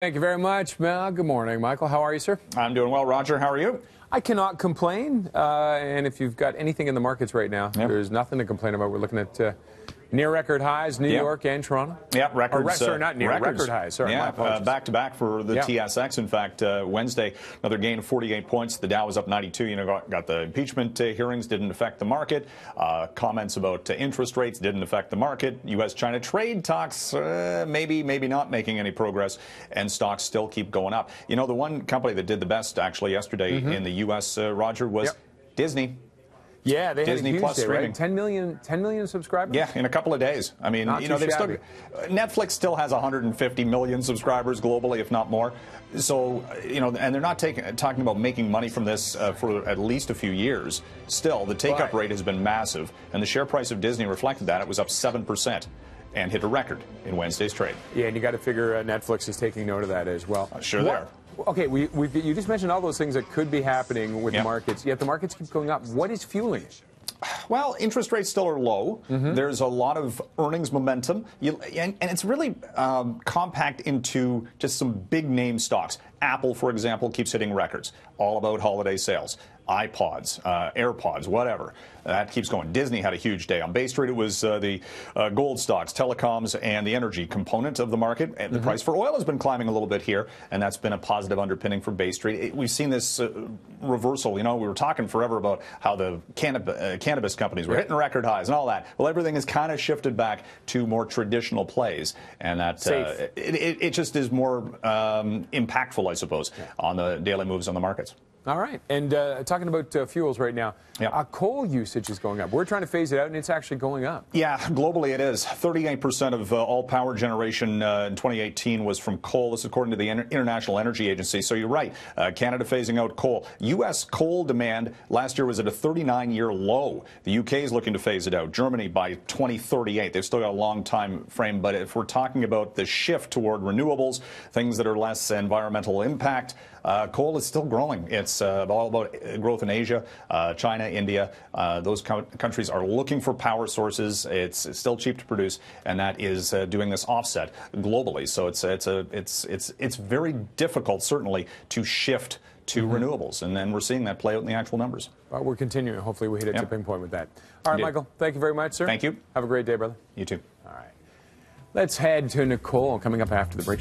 Thank you very much, Mel. Good morning, Michael. How are you, sir? I'm doing well, Roger. How are you? I cannot complain. And if you've got anything in the markets right now, there's nothing to complain about. We're looking at near record highs, New York and Toronto. Yeah, records. Sorry, not near record highs. Sorry, yeah, back to back for the TSX. In fact, Wednesday, another gain of 48 points. The Dow was up 92. You know, got the impeachment hearings, didn't affect the market. Comments about interest rates didn't affect the market. U.S.-China trade talks, maybe not making any progress, and stocks still keep going up. You know, the one company that did the best actually yesterday in the U.S., Roger, was Disney. Yeah, they Disney had a huge Plus day, streaming. right? 10 million subscribers? Yeah, in a couple of days. I mean, Not you know, too they've still, shabby. Netflix still has 150 million subscribers globally, if not more. So, you know, and they're not talking about making money from this for at least a few years. Still, the take-up rate has been massive, and the share price of Disney reflected that. It was up 7%. And hit a record in Wednesday's trade. Yeah, and you got to figure Netflix is taking note of that as well. Sure they are. Okay, you just mentioned all those things that could be happening with the markets, yet the markets keep going up. What is fueling it? Well, interest rates still are low. There's a lot of earnings momentum, and it's really compact into just some big name stocks. Apple, for example, keeps hitting records, all about holiday sales. iPods, AirPods, whatever. That keeps going. Disney had a huge day. On Bay Street, it was the gold stocks, telecoms, and the energy component of the market. And the price for oil has been climbing a little bit here, and that's been a positive underpinning for Bay Street. We've seen this reversal. You know, we were talking forever about how the cannabis companies were hitting record highs and all that. Well, everything has kind of shifted back to more traditional plays, and that it just is more impactful, I suppose, on the daily moves on the markets. All right. And talking about fuels right now, coal usage is going up. We're trying to phase it out, and it's actually going up. Yeah, globally it is. 38% of all power generation in 2018 was from coal. This is according to the International Energy Agency. So you're right. Canada phasing out coal. U.S. coal demand last year was at a 39-year low. The U.K. is looking to phase it out. Germany by 2038. They've still got a long time frame. But if we're talking about the shift toward renewables, things that are less environmental impact, coal is still growing. It's all about growth in Asia, China, India. Those countries are looking for power sources. It's still cheap to produce, and that is doing this offset globally. So it's very difficult, certainly, to shift to renewables, and then we're seeing that play out in the actual numbers. Well, we're continuing. Hopefully, we hit a tipping point with that. All right, Michael. Thank you very much, sir. Thank you. Have a great day, brother. You too. All right. Let's head to Nicole coming up after the break.